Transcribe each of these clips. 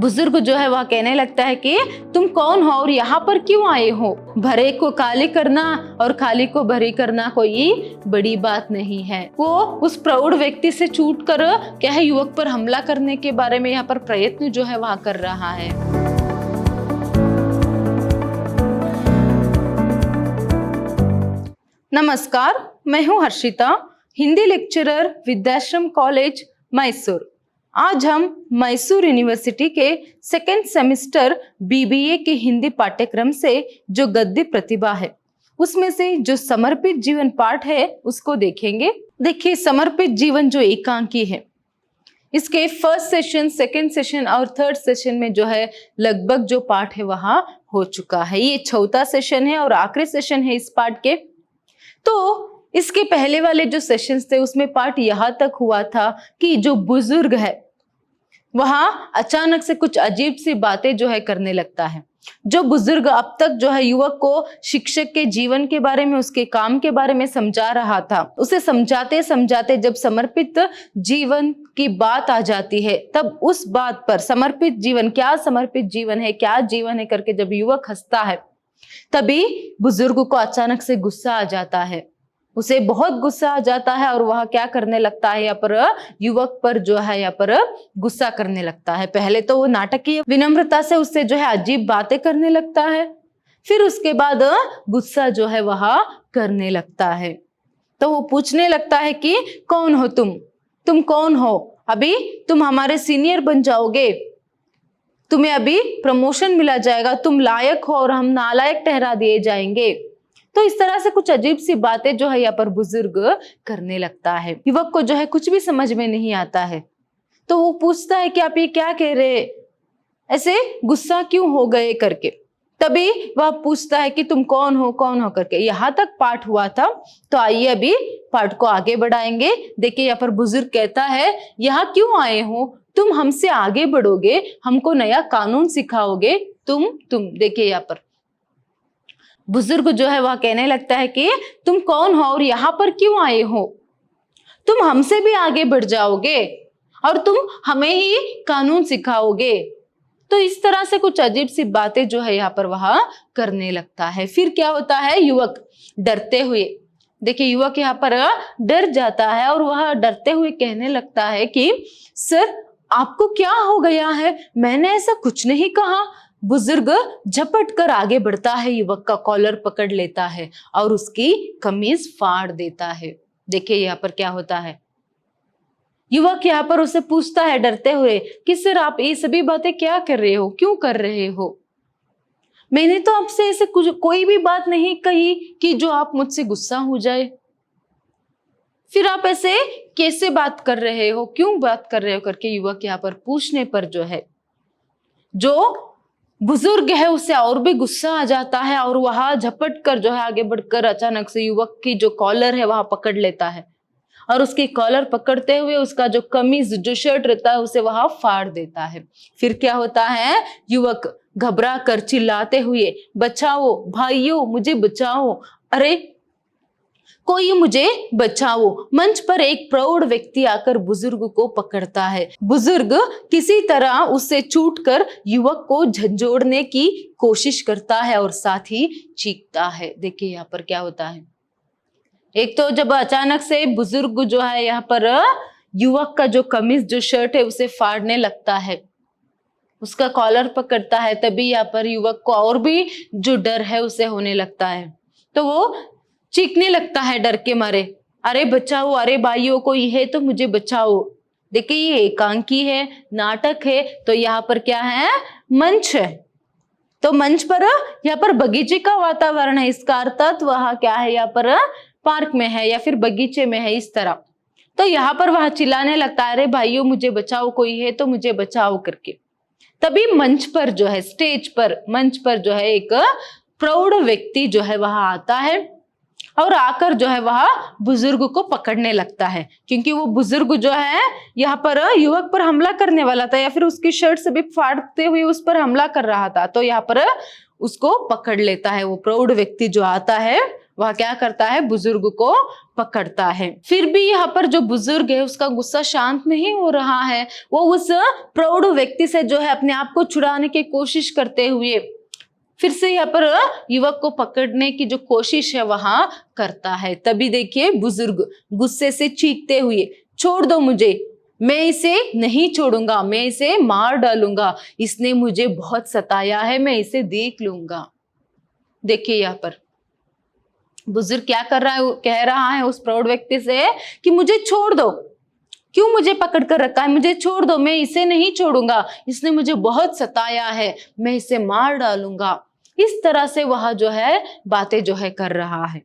बुजुर्ग जो है वह कहने लगता है कि तुम कौन हो और यहाँ पर क्यों आए हो। भरे को खाली करना और खाली को भरी करना कोई बड़ी बात नहीं है। वो उस प्रौढ़ व्यक्ति से छूट कर क्या है युवक पर हमला करने के बारे में यहाँ पर प्रयत्न जो है वह कर रहा है। नमस्कार, मैं हूँ हर्षिता, हिंदी लेक्चरर विद्याश्रम कॉलेज मैसूर। आज हम मैसूर यूनिवर्सिटी के सेकेंड सेमेस्टर बीबीए के हिंदी पाठ्यक्रम से जो गद्य प्रतिभा है उसमें से जो समर्पित जीवन पाठ है उसको देखेंगे। देखिए, समर्पित जीवन जो एकांकी है, इसके फर्स्ट सेशन, सेकेंड सेशन और थर्ड सेशन में जो है लगभग जो पाठ है वहां हो चुका है। ये चौथा सेशन है और आखिरी सेशन है इस पाठ के। तो इसके पहले वाले जो सेशंस थे उसमें पाठ यहाँ तक हुआ था कि जो बुजुर्ग है वहां अचानक से कुछ अजीब सी बातें जो है करने लगता है। जो बुजुर्ग अब तक जो है युवक को शिक्षक के जीवन के बारे में, उसके काम के बारे में समझा रहा था, उसे समझाते समझाते जब समर्पित जीवन की बात आ जाती है तब उस बात पर समर्पित जीवन क्या, समर्पित जीवन है क्या, जीवन है करके जब युवक हंसता है तभी बुजुर्ग को अचानक से गुस्सा आ जाता है। उसे बहुत गुस्सा आ जाता है और वह क्या करने लगता है, यहाँ पर युवक पर जो है यहाँ पर गुस्सा करने लगता है। पहले तो वो नाटकीय विनम्रता से उससे जो है अजीब बातें करने लगता है, फिर उसके बाद गुस्सा जो है वह करने लगता है। तो वो पूछने लगता है कि कौन हो तुम कौन हो, अभी तुम हमारे सीनियर बन जाओगे, तुम्हें अभी प्रमोशन मिला जाएगा, तुम लायक हो और हम नालायक ठहरा दिए जाएंगे। तो इस तरह से कुछ अजीब सी बातें जो है यहाँ पर बुजुर्ग करने लगता है। युवक को जो है कुछ भी समझ में नहीं आता है, तो वो पूछता है कि आप ये क्या कह रहे, ऐसे गुस्सा क्यों हो गए करके। तभी वह पूछता है कि तुम कौन हो करके। यहाँ तक पाठ हुआ था, तो आइए अभी पाठ को आगे बढ़ाएंगे। देखिए यहाँ पर बुजुर्ग कहता है, यहाँ क्यों आए हो, तुम हमसे आगे बढ़ोगे, हमको नया कानून सिखाओगे, तुम देखिए यहाँ पर बुजुर्ग जो है वह कहने लगता है कि तुम कौन हो और यहाँ पर क्यों आए हो, तुम हमसे भी आगे बढ़ जाओगे और तुम हमें ही कानून सिखाओगे। तो इस तरह से कुछ अजीब सी बातें जो है यहाँ पर वह करने लगता है। फिर क्या होता है, युवक डरते हुए, देखिए युवक यहाँ पर डर जाता है और वह डरते हुए कहने लगता है कि सर आपको क्या हो गया है, मैंने ऐसा कुछ नहीं कहा। बुजुर्ग झपट कर आगे बढ़ता है, युवक का कॉलर पकड़ लेता है और उसकी कमीज फाड़ देता है। देखिए यहाँ पर क्या होता है, युवक यहाँ पर उसे पूछता है डरते हुए कि सर आप ये सभी बातें क्या कर रहे हो, क्यों कर रहे हो, मैंने तो आपसे ऐसे कुछ कोई भी बात नहीं कही कि जो आप मुझसे गुस्सा हो जाए, फिर आप ऐसे कैसे बात कर रहे हो, क्यों बात कर रहे हो करके युवक यहाँ पर पूछने पर जो है जो बुजुर्ग है उसे और भी गुस्सा आ जाता है और वह झपट कर जो है आगे बढ़कर अचानक से युवक की जो कॉलर है वह पकड़ लेता है और उसकी कॉलर पकड़ते हुए उसका जो कमीज, जो शर्ट रहता है उसे वह फाड़ देता है। फिर क्या होता है, युवक घबरा कर चिल्लाते हुए, बचाओ भाइयों, मुझे बचाओ, अरे कोई मुझे बचाओ। मंच पर एक प्रौढ़ व्यक्ति आकर बुजुर्ग को पकड़ता है। बुजुर्ग किसी तरह उससे छूटकर युवक को झंझोड़ने की कोशिश करता है और साथ ही चीखता है। देखिए यहाँ पर क्या होता है, एक तो जब अचानक से बुजुर्ग जो है यहाँ पर युवक का जो कमीज, जो शर्ट है उसे फाड़ने लगता है, उसका कॉलर पकड़ता है, तभी यहाँ पर युवक को और भी जो डर है उसे होने लगता है। तो वो चीखने लगता है डर के मारे, अरे बचाओ, अरे भाइयों कोई है तो मुझे बचाओ। देखिए ये एकांकी है, नाटक है, तो यहाँ पर क्या है, मंच है। तो मंच पर यहाँ पर बगीचे का वातावरण है, इसका अर्थ वह क्या है, यहाँ पर पार्क में है या फिर बगीचे में है, इस तरह। तो यहाँ पर वह चिल्लाने लगता है, अरे भाइयों मुझे बचाओ, कोई है तो मुझे बचाओ करके। तभी मंच पर जो है, स्टेज पर, मंच पर जो है एक प्रौढ़ व्यक्ति जो है वह आता है और आकर जो है वह बुजुर्ग को पकड़ने लगता है, क्योंकि वो बुजुर्ग जो है यहाँ पर युवक पर हमला करने वाला था या फिर उसकी शर्ट से भी फाड़ते हुए उस पर हमला कर रहा था। तो यहाँ पर उसको पकड़ लेता है, वो प्रौढ़ व्यक्ति जो आता है वह क्या करता है, बुजुर्ग को पकड़ता है। फिर भी यहाँ पर जो बुजुर्ग है उसका गुस्सा शांत नहीं हो रहा है। वो उस प्रौढ़ व्यक्ति से जो है अपने आप को छुड़ाने की कोशिश करते हुए फिर से यहाँ पर युवक को पकड़ने की जो कोशिश है वहां करता है। तभी देखिए बुजुर्ग गुस्से से चीखते हुए, छोड़ दो मुझे, मैं इसे नहीं छोड़ूंगा, मैं इसे मार डालूंगा, इसने मुझे बहुत सताया है, मैं इसे देख लूंगा। देखिए यहाँ पर बुजुर्ग क्या कर रहा है, कह रहा है उस प्रौढ़ व्यक्ति से कि मुझे छोड़ दो, क्यों मुझे पकड़ कर रखा है, मुझे छोड़ दो, मैं इसे नहीं छोड़ूंगा, इसने मुझे बहुत सताया है, मैं इसे मार डालूंगा। इस तरह से वह जो है बातें जो है कर रहा है।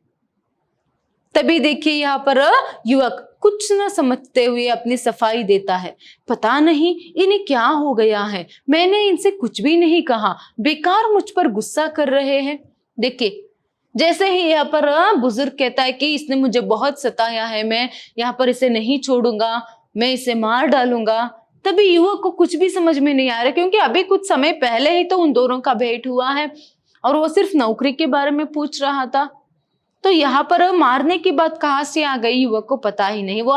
तभी देखिए यहाँ पर युवक कुछ न समझते हुए अपनी सफाई देता है। पता नहीं इन्हें क्या हो गया है, मैंने इनसे कुछ भी नहीं कहा, बेकार मुझ पर गुस्सा कर रहे हैं। देखिए जैसे ही यहाँ पर बुजुर्ग कहता है कि इसने मुझे बहुत सताया है, मैं यहाँ पर इसे नहीं छोड़ूंगा, मैं इसे मार डालूंगा, तभी युवक को कुछ भी समझ में नहीं आ रहा, क्योंकि अभी कुछ समय पहले ही तो उन दोनों का भेंट हुआ है और वो सिर्फ नौकरी के बारे में पूछ रहा था। तो यहाँ पर मारने की बात कहाँ से आ गई, युवक को पता ही नहीं। वो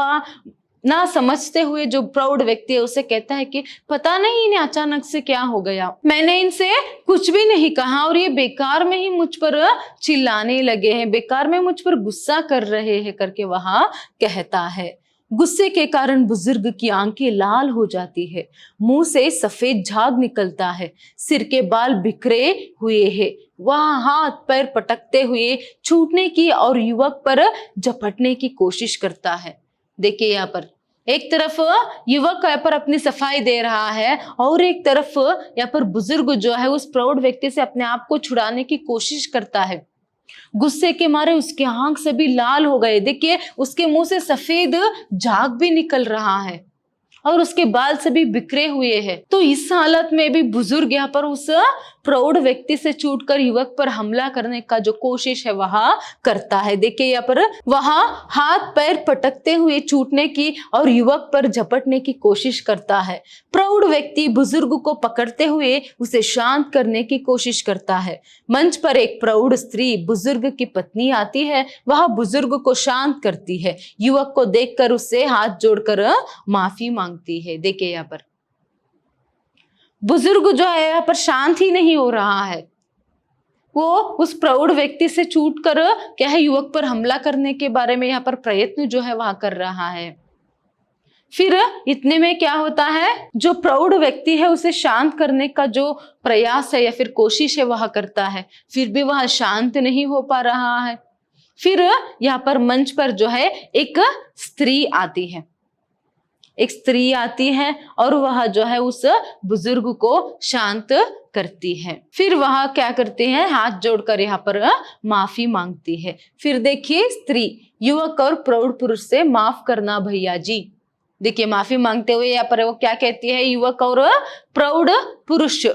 ना समझते हुए जो प्रौढ़ व्यक्ति है उसे कहता है कि पता नहीं इन्हें अचानक से क्या हो गया, मैंने इनसे कुछ भी नहीं कहा और ये बेकार में ही मुझ पर चिल्लाने लगे हैं, बेकार में मुझ पर गुस्सा कर रहे हैं करके वहां कहता है। गुस्से के कारण बुजुर्ग की आंखें लाल हो जाती है, मुंह से सफेद झाग निकलता है, सिर के बाल बिखरे हुए हैं, वह हाथ पैर पटकते हुए छूटने की और युवक पर झपटने की कोशिश करता है। देखिए यहाँ पर एक तरफ युवक यहाँ पर अपनी सफाई दे रहा है और एक तरफ यहाँ पर बुजुर्ग जो है उस प्रौढ़ व्यक्ति से अपने आप को छुड़ाने की कोशिश करता है। गुस्से के मारे उसके आंख सभी लाल हो गए। देखिए उसके मुंह से सफेद झाग भी निकल रहा है और उसके बाल सभी बिखरे हुए हैं। तो इस हालत में भी बुजुर्ग यहाँ पर उस प्रौढ़ व्यक्ति से छूटकर युवक पर हमला करने का जो कोशिश है वह करता है। देखिए यहाँ पर वहां हाथ पैर पटकते हुए छूटने की और युवक पर झपटने की कोशिश करता है। प्रौढ़ व्यक्ति बुजुर्ग को पकड़ते हुए उसे शांत करने की कोशिश करता है। मंच पर एक प्रौढ़ स्त्री बुजुर्ग की पत्नी आती है, वह बुजुर्ग को शांत करती है, युवक को देखकर उससे हाथ जोड़कर माफी मांगती है। देखिए यहाँ पर बुजुर्ग जो है यहाँ पर शांत ही नहीं हो रहा है, वो उस प्रौढ़ व्यक्ति से छूटकर क्या है युवक पर हमला करने के बारे में यहाँ पर प्रयत्न जो है वह कर रहा है। फिर इतने में क्या होता है, जो प्रौढ़ व्यक्ति है उसे शांत करने का जो प्रयास है या फिर कोशिश है वह करता है, फिर भी वह शांत नहीं हो पा रहा है। फिर यहाँ पर मंच पर जो है एक स्त्री आती है, एक स्त्री आती है और वह जो है उस बुजुर्ग को शांत करती है। फिर वह क्या करते हैं, हाथ जोड़कर यहाँ पर माफी मांगती है। फिर देखिए स्त्री युवक और प्रौढ़ पुरुष से माफ करना भैया जी। देखिए माफी मांगते हुए यहाँ पर वो क्या कहती है, युवक और प्रौढ़ पुरुष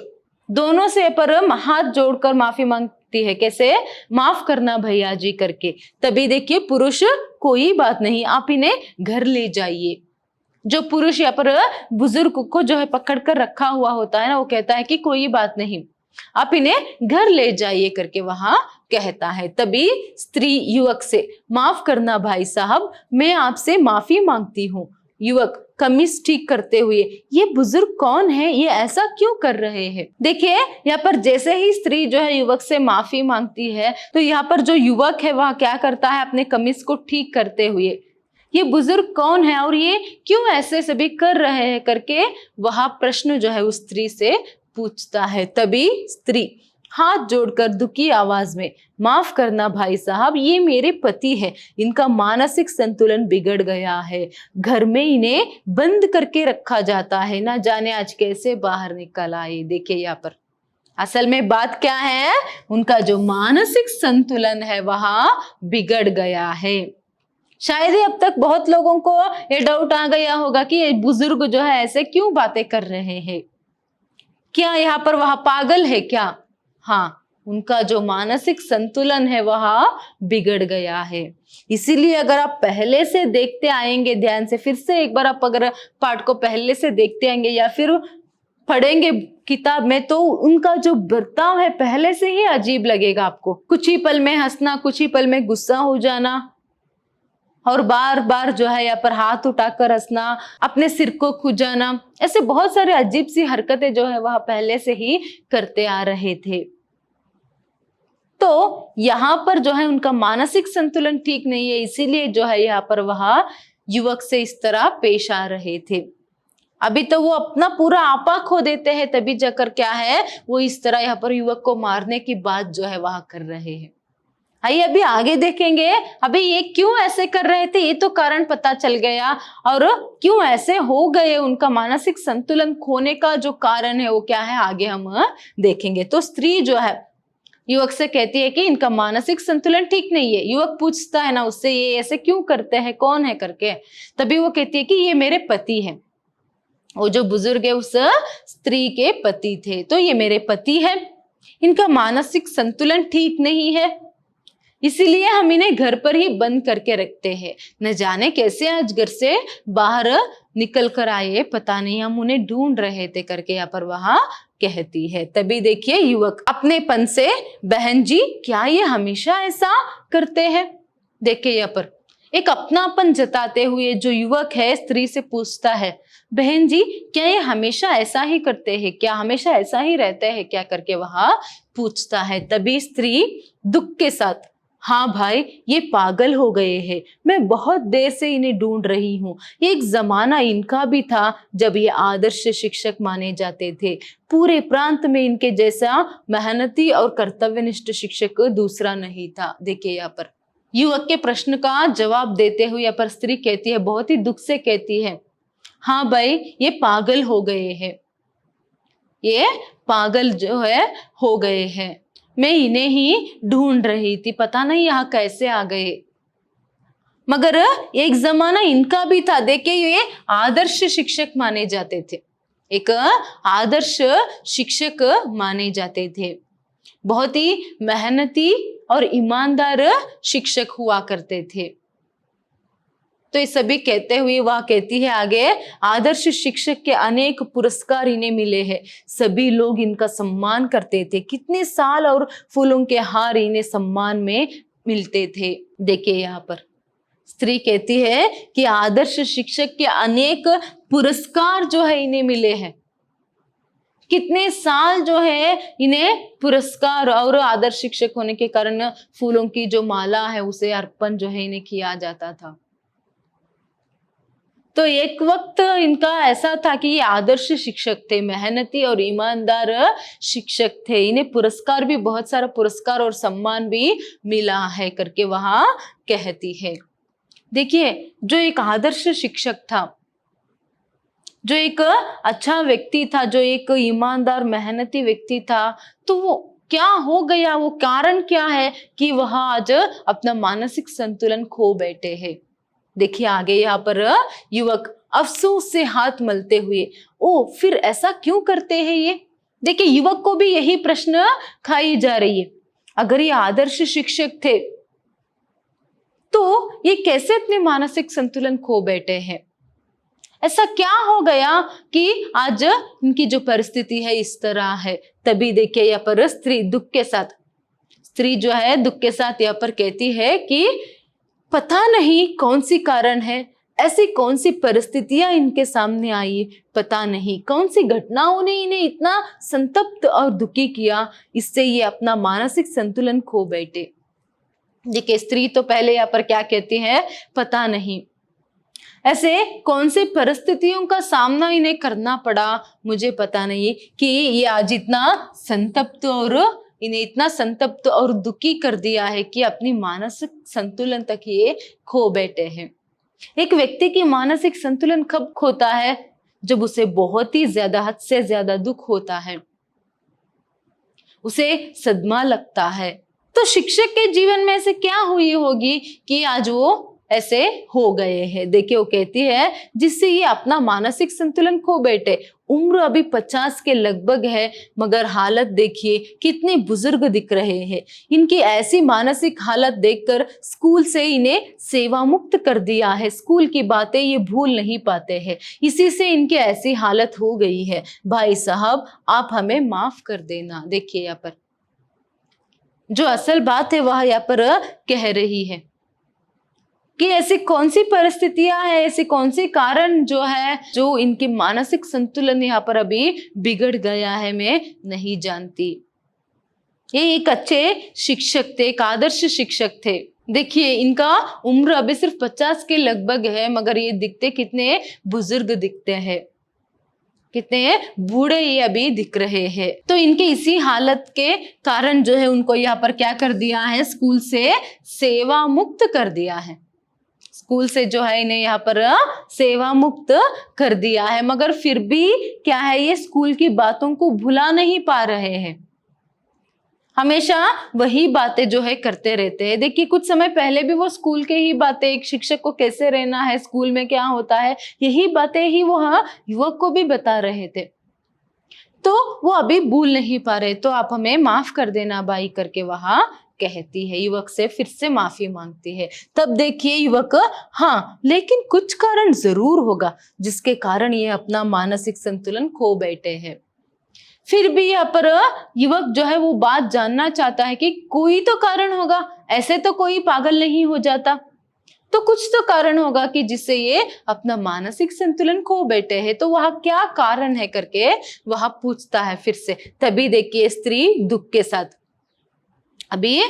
दोनों से पर हाथ जोड़कर माफी मांगती है। कैसे, माफ करना भैया जी करके। तभी देखिए पुरुष, कोई बात नहीं, आप इन्हें घर ले जाइए। जो पुरुष यहाँ पर बुजुर्ग को जो है पकड़ कर रखा हुआ होता है ना, वो कहता है कि कोई बात नहीं, आप इन्हें घर ले जाइए करके वहां कहता है। तभी स्त्री युवक से, माफ करना भाई साहब, मैं आपसे माफी मांगती हूँ। युवक कमीज ठीक करते हुए, ये बुजुर्ग कौन है, ये ऐसा क्यों कर रहे हैं। देखिए यहाँ पर जैसे ही स्त्री जो है युवक से माफी मांगती है तो यहाँ पर जो युवक है वह क्या करता है, अपने कमीज को ठीक करते हुए, ये बुजुर्ग कौन है और ये क्यों ऐसे सभी कर रहे हैं करके वह प्रश्न जो है उस स्त्री से पूछता है। तभी स्त्री हाथ जोड़कर दुखी आवाज में, माफ करना भाई साहब, ये मेरे पति है, इनका मानसिक संतुलन बिगड़ गया है, घर में इन्हें बंद करके रखा जाता है, ना जाने आज कैसे बाहर निकल आए। देखिए यहाँ पर असल में बात क्या है, उनका जो मानसिक संतुलन है वह बिगड़ गया है। शायद ही अब तक बहुत लोगों को ये डाउट आ गया होगा कि ये बुजुर्ग जो है ऐसे क्यों बातें कर रहे हैं, क्या यहाँ पर वह पागल है क्या। हाँ, उनका जो मानसिक संतुलन है वह बिगड़ गया है। इसीलिए अगर आप पहले से देखते आएंगे ध्यान से, फिर से एक बार आप अगर पाठ को पहले से देखते आएंगे या फिर पढ़ेंगे किताब में तो उनका जो बर्ताव है पहले से ही अजीब लगेगा आपको। कुछ ही पल में हंसना, कुछ ही पल में गुस्सा हो जाना, और बार बार जो है यहाँ पर हाथ उठाकर हंसना, अपने सिर को खुजाना, ऐसे बहुत सारे अजीब सी हरकतें जो है वह पहले से ही करते आ रहे थे। तो यहाँ पर जो है उनका मानसिक संतुलन ठीक नहीं है, इसीलिए जो है यहाँ पर वह युवक से इस तरह पेश आ रहे थे। अभी तो वो अपना पूरा आपा खो देते हैं, तभी जाकर क्या है वो इस तरह यहाँ पर युवक को मारने की बात जो है वह कर रहे हैं। आइए अभी आगे देखेंगे, अभी ये क्यों ऐसे कर रहे थे, ये तो कारण पता चल गया, और क्यों ऐसे हो गए, उनका मानसिक संतुलन खोने का जो कारण है वो क्या है आगे हम देखेंगे। तो स्त्री जो है युवक से कहती है कि इनका मानसिक संतुलन ठीक नहीं है। युवक पूछता है ना उससे, ये ऐसे क्यों करते हैं, कौन है करके, तभी वो कहती है कि ये मेरे पति हैं। वो जो बुजुर्ग है उस स्त्री के पति थे, तो ये मेरे पति है, इनका मानसिक संतुलन ठीक नहीं है, इसीलिए हम इन्हें घर पर ही बंद करके रखते हैं। न जाने कैसे आज घर से बाहर निकल कर आए, पता नहीं, हम उन्हें ढूंढ रहे थे करके यहाँ पर वहां कहती है। तभी देखिए युवक अपनेपन से, बहन जी क्या ये हमेशा ऐसा करते हैं? देखिए यहाँ पर एक अपनापन जताते हुए जो युवक है स्त्री से पूछता है, बहन जी क्या ये हमेशा ऐसा ही करते हैं, क्या हमेशा ऐसा ही रहते हैं क्या करके वह पूछता है। तभी स्त्री दुख के साथ, हाँ भाई ये पागल हो गए हैं, मैं बहुत देर से इन्हें ढूंढ रही हूँ। एक जमाना इनका भी था जब ये आदर्श शिक्षक माने जाते थे, पूरे प्रांत में इनके जैसा मेहनती और कर्तव्यनिष्ठ शिक्षक दूसरा नहीं था। देखिए यहाँ पर युवक के प्रश्न का जवाब देते हुए यहाँ पर स्त्री कहती है, बहुत ही दुख से कहती है, हाँ भाई ये पागल हो गए हैं, ये पागल जो है हो गए हैं, मैं इन्हें ही ढूंढ रही थी, पता नहीं यहाँ कैसे आ गए, मगर एक जमाना इनका भी था। देखिए ये आदर्श शिक्षक माने जाते थे, एक आदर्श शिक्षक माने जाते थे, बहुत ही मेहनती और ईमानदार शिक्षक हुआ करते थे। तो ये सभी कहते हुए वह कहती है आगे, आदर्श शिक्षक के अनेक पुरस्कार इन्हें मिले हैं, सभी लोग इनका सम्मान करते थे, कितने साल और फूलों के हार इन्हें सम्मान में मिलते थे। देखिए यहाँ पर स्त्री कहती है कि आदर्श शिक्षक के अनेक पुरस्कार जो है इन्हें मिले हैं, कितने साल जो है इन्हें पुरस्कार, और आदर्श शिक्षक होने के कारण फूलों की जो माला है उसे अर्पण जो है इन्हें किया जाता था। तो एक वक्त इनका ऐसा था कि ये आदर्श शिक्षक थे, मेहनती और ईमानदार शिक्षक थे, इन्हें पुरस्कार भी, बहुत सारा पुरस्कार और सम्मान भी मिला है करके वहां कहती है। देखिए जो एक आदर्श शिक्षक था, जो एक अच्छा व्यक्ति था, जो एक ईमानदार मेहनती व्यक्ति था, तो वो क्या हो गया, वो कारण क्या है कि वह आज अपना मानसिक संतुलन खो बैठे हैं। देखिए आगे यहाँ पर युवक अफसोस से हाथ मलते हुए, ओ फिर ऐसा क्यों करते हैं ये। देखिए युवक को भी यही प्रश्न खाई जा रही है, अगर ये आदर्श शिक्षक थे तो ये कैसे अपने मानसिक संतुलन खो बैठे हैं, ऐसा क्या हो गया कि आज इनकी जो परिस्थिति है इस तरह है। तभी देखिए यहाँ पर स्त्री दुख के साथ, स्त्री जो है दुख के साथ यहाँ पर कहती है कि पता नहीं कौन सी कारण है, ऐसी कौन सी परिस्थितियां इनके सामने आई, पता नहीं कौन सी घटनाओं ने इन्हें इतना संतप्त और दुखी किया, इससे ये अपना मानसिक संतुलन खो बैठे। देखिए स्त्री तो पहले यहाँ पर क्या कहती है, पता नहीं ऐसे कौन से परिस्थितियों का सामना इन्हें करना पड़ा, मुझे पता नहीं कि ये आज इतना संतप्त और इन्हें इतना संतप्त और दुखी कर दिया है कि अपनी मानसिक संतुलन तक ये खो बैठे हैं। एक व्यक्ति की मानसिक संतुलन कब खोता है, जब उसे बहुत ही ज्यादा, हद से ज्यादा दुख होता है, उसे सदमा लगता है। तो शिक्षक के जीवन में ऐसे क्या हुई होगी कि आज वो ऐसे हो गए हैं। देखिए वो कहती है जिससे ये अपना मानसिक संतुलन खो बैठे। उम्र अभी 50 के लगभग है, मगर हालत देखिए कितने बुजुर्ग दिख रहे हैं। इनकी ऐसी मानसिक हालत देखकर स्कूल से इन्हें सेवा मुक्त कर दिया है। स्कूल की बातें ये भूल नहीं पाते हैं, इसी से इनकी ऐसी हालत हो गई है। भाई साहब आप हमें माफ कर देना। देखिए यहाँ पर जो असल बात है वह यहाँ पर कह रही है कि ऐसी कौन सी परिस्थितियां हैं, ऐसे कौन से कारण जो है जो इनके मानसिक संतुलन यहाँ पर अभी बिगड़ गया है, मैं नहीं जानती। ये एक अच्छे शिक्षक थे, एक आदर्श शिक्षक थे। देखिए इनका उम्र अभी सिर्फ 50 के लगभग है, मगर ये दिखते कितने बुजुर्ग दिखते हैं, कितने बूढ़े ये अभी दिख रहे हैं। तो इनके इसी हालत के कारण जो है उनको यहाँ पर क्या कर दिया है, स्कूल से सेवा मुक्त कर दिया है। स्कूल से जो है इन्हें यहाँ पर सेवा मुक्त कर दिया है, मगर फिर भी क्या है, ये स्कूल की बातों को भुला नहीं पा रहे हैं। हमेशा वही बातें जो है करते रहते हैं। देखिए कुछ समय पहले भी वो स्कूल के ही बातें, एक शिक्षक को कैसे रहना है, स्कूल में क्या होता है, यही बातें ही वो युवक को भी बता रहे थे। तो वो अभी भूल नहीं पा रहे। तो आप हमें माफ कर देना भाई करके वहां कहती है, युवक से फिर से माफी मांगती है। तब देखिए युवक, हाँ लेकिन कुछ कारण जरूर होगा जिसके कारण ये अपना मानसिक संतुलन खो बैठे हैं। फिर भी यहाँ पर युवक जो है वो बात जानना चाहता है कि कोई तो कारण होगा, ऐसे तो कोई पागल नहीं हो जाता, तो कुछ तो कारण होगा कि जिससे ये अपना मानसिक संतुलन खो बैठे हैं। तो वह क्या कारण है करके वह पूछता है फिर से। तभी देखिए स्त्री दुख के साथ, अभी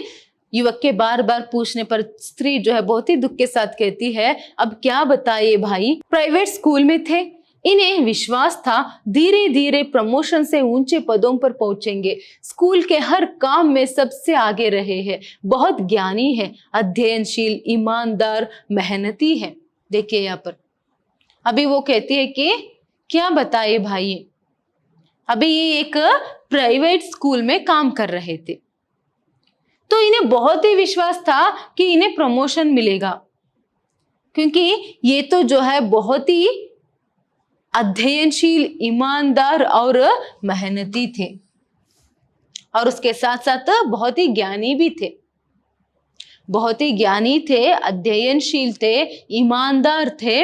युवक के बार बार पूछने पर स्त्री जो है बहुत ही दुख के साथ कहती है, अब क्या बताइए भाई, प्राइवेट स्कूल में थे, इन्हें विश्वास था धीरे धीरे प्रमोशन से ऊंचे पदों पर पहुंचेंगे, स्कूल के हर काम में सबसे आगे रहे हैं, बहुत ज्ञानी है, अध्ययनशील, ईमानदार, मेहनती है। देखिए यहाँ पर अभी वो कहती है कि क्या बताइए भाई, अभी ये एक प्राइवेट स्कूल में काम कर रहे थे, तो इन्हें बहुत ही विश्वास था कि इन्हें प्रमोशन मिलेगा, क्योंकि ये तो जो है बहुत ही अध्ययनशील, ईमानदार और मेहनती थे, और उसके साथ साथ बहुत ही ज्ञानी भी थे। बहुत ही ज्ञानी थे, अध्ययनशील थे, ईमानदार थे,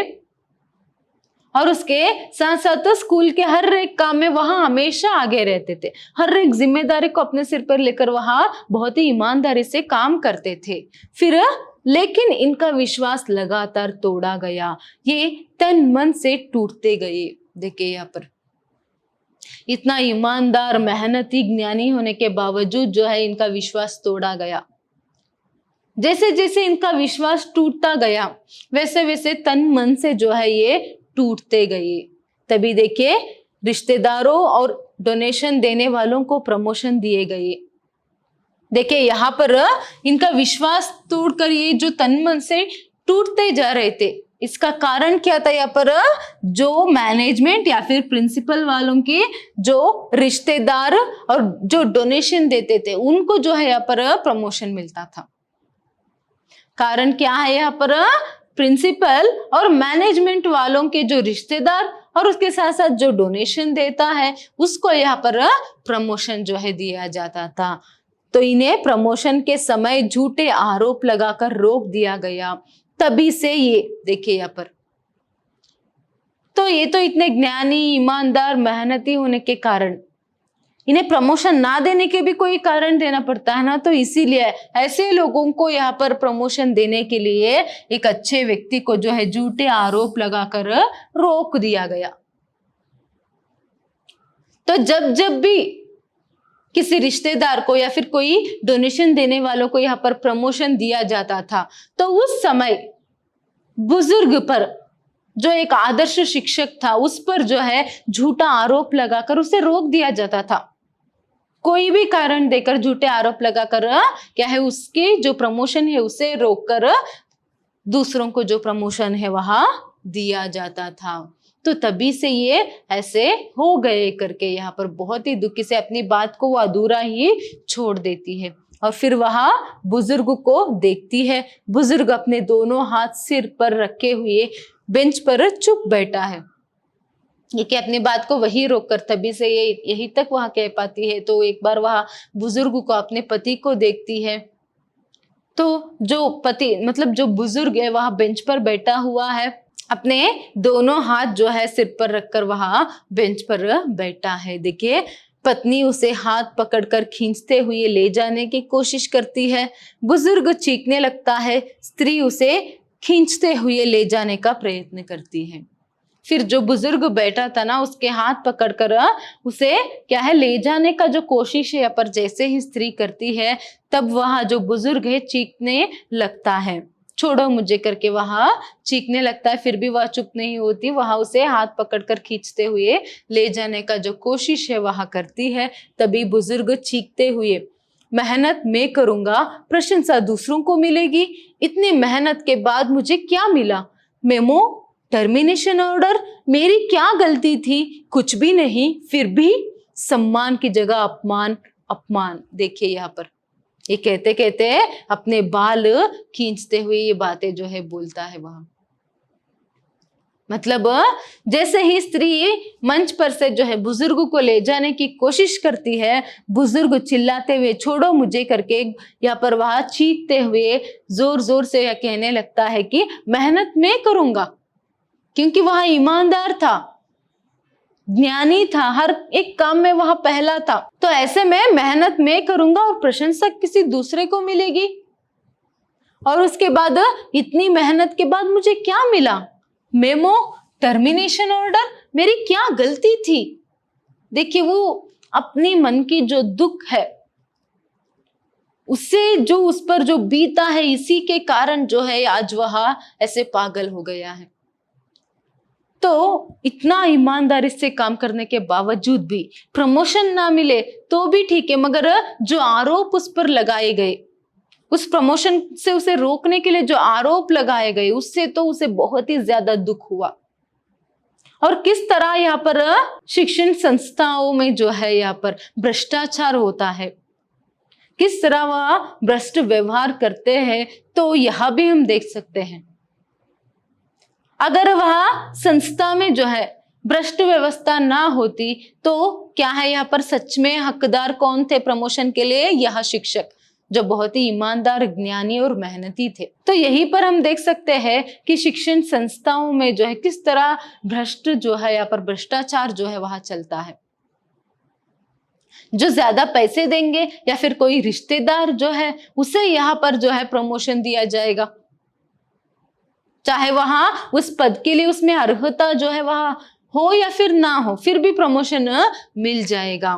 और उसके साथ साथ स्कूल के हर एक काम में वहां हमेशा आगे रहते थे, हर एक जिम्मेदारी को अपने सिर पर लेकर वहां बहुत ही ईमानदारी से काम करते थे। फिर लेकिन इनका विश्वास लगातार तोड़ा गया, ये तन मन से टूटते गए। देखिए यहाँ पर इतना ईमानदार, मेहनती, ज्ञानी होने के बावजूद जो है इनका विश्वास तोड़ा गया। जैसे जैसे इनका विश्वास टूटता गया वैसे वैसे तन मन से जो है ये टूटते गए। तभी देखिए रिश्तेदारों और डोनेशन देने वालों को प्रमोशन दिए गए। देखिए यहाँ पर इनका विश्वास तोड़कर ये जो तन मन से टूटते जा रहे थे, इसका कारण क्या था, यहाँ पर जो मैनेजमेंट या फिर प्रिंसिपल वालों के जो रिश्तेदार और जो डोनेशन देते थे उनको जो है यहाँ पर प्रमोशन मिलता था। कारण क्या है, यहाँ पर प्रिंसिपल और मैनेजमेंट वालों के जो रिश्तेदार और उसके साथ साथ जो डोनेशन देता है उसको यहाँ पर प्रमोशन जो है दिया जाता था। तो इन्हें प्रमोशन के समय झूठे आरोप लगाकर रोक दिया गया। तभी से ये देखिए यहाँ पर, तो ये तो इतने ज्ञानी, ईमानदार, मेहनती होने के कारण इन्हें प्रमोशन ना देने के भी कोई कारण देना पड़ता है ना, तो इसीलिए ऐसे लोगों को यहाँ पर प्रमोशन देने के लिए एक अच्छे व्यक्ति को जो है झूठे आरोप लगाकर रोक दिया गया। तो जब जब भी किसी रिश्तेदार को या फिर कोई डोनेशन देने वालों को यहाँ पर प्रमोशन दिया जाता था, तो उस समय बुजुर्ग पर, जो एक आदर्श शिक्षक था, उस पर जो है झूठा आरोप लगाकर उसे रोक दिया जाता था। कोई भी कारण देकर झूठे आरोप लगाकर क्या है उसके जो प्रमोशन है उसे रोककर दूसरों को जो प्रमोशन है वहां दिया जाता था। तो तभी से ये ऐसे हो गए करके यहाँ पर बहुत ही दुखी से अपनी बात को वो अधूरा ही छोड़ देती है। और फिर वह बुजुर्ग को देखती है। बुजुर्ग अपने दोनों हाथ सिर पर रखे हुए बेंच पर चुप बैठा है। ये कि अपनी बात को वही रोककर तभी से ये यही तक वह कह पाती है। तो एक बार वह बुजुर्ग को अपने पति को देखती है, तो जो पति मतलब जो बुजुर्ग है वह बेंच पर बैठा हुआ है, अपने दोनों हाथ जो है सिर पर रखकर वह बेंच पर बैठा है। देखिए पत्नी उसे हाथ पकड़कर खींचते हुए ले जाने की कोशिश करती है। बुजुर्ग चीखने लगता है। स्त्री उसे खींचते हुए ले जाने का प्रयत्न करती है। फिर जो बुजुर्ग बैठा था ना, उसके हाथ पकड़कर उसे क्या है ले जाने का जो कोशिश है, पर जैसे ही स्त्री करती है तब वह जो बुजुर्ग है चीखने लगता है, छोड़ो मुझे करके वह चीखने लगता है। फिर भी वह चुप नहीं होती, वह उसे हाथ पकड़कर खींचते हुए ले जाने का जो कोशिश है वह करती है। तभी बुजुर्ग चीखते हुए, मेहनत मैं करूंगा, प्रशंसा दूसरों को मिलेगी, इतनी मेहनत के बाद मुझे क्या मिला? मेमो, टर्मिनेशन ऑर्डर, मेरी क्या गलती थी? कुछ भी नहीं, फिर भी सम्मान की जगह अपमान, अपमान। देखिए यहाँ पर ये कहते कहते अपने बाल खींचते हुए ये बातें जो है बोलता है वह। मतलब जैसे ही स्त्री मंच पर से जो है बुजुर्ग को ले जाने की कोशिश करती है, बुजुर्ग चिल्लाते हुए छोड़ो मुझे करके यहाँ पर वह चीखते हुए जोर जोर से यह कहने लगता है कि मेहनत मैं करूंगा, क्योंकि वह ईमानदार था, ज्ञानी था, हर एक काम में वह पहला था। तो ऐसे में मेहनत मैं करूंगा और प्रशंसा किसी दूसरे को मिलेगी। और उसके बाद इतनी मेहनत के बाद मुझे क्या मिला? मेमो, टर्मिनेशन ऑर्डर, मेरी क्या गलती थी? देखिए वो अपनी मन की जो दुख है उससे जो उस पर जो बीता है, इसी के कारण जो है आज वह ऐसे पागल हो गया है। तो इतना ईमानदारी से काम करने के बावजूद भी प्रमोशन ना मिले तो भी ठीक है, मगर जो आरोप उस पर लगाए गए, उस प्रमोशन से उसे रोकने के लिए जो आरोप लगाए गए, उससे तो उसे बहुत ही ज्यादा दुख हुआ। और किस तरह यहाँ पर शिक्षण संस्थाओं में जो है यहाँ पर भ्रष्टाचार होता है, किस तरह वह भ्रष्ट व्यवहार करते हैं, तो यह भी हम देख सकते हैं। अगर वह संस्था में जो है भ्रष्ट व्यवस्था ना होती तो क्या है यहाँ पर सच में हकदार कौन थे प्रमोशन के लिए? यह शिक्षक, जो बहुत ही ईमानदार, ज्ञानी और मेहनती थे। तो यहीं पर हम देख सकते हैं कि शिक्षण संस्थाओं में जो है किस तरह भ्रष्ट जो है यहाँ पर भ्रष्टाचार जो है वहां चलता है। जो ज्यादा पैसे देंगे या फिर कोई रिश्तेदार जो है उसे यहाँ पर जो है प्रमोशन दिया जाएगा, चाहे वहां उस पद के लिए उसमें अर्हता जो है वह हो या फिर ना हो, फिर भी प्रमोशन मिल जाएगा।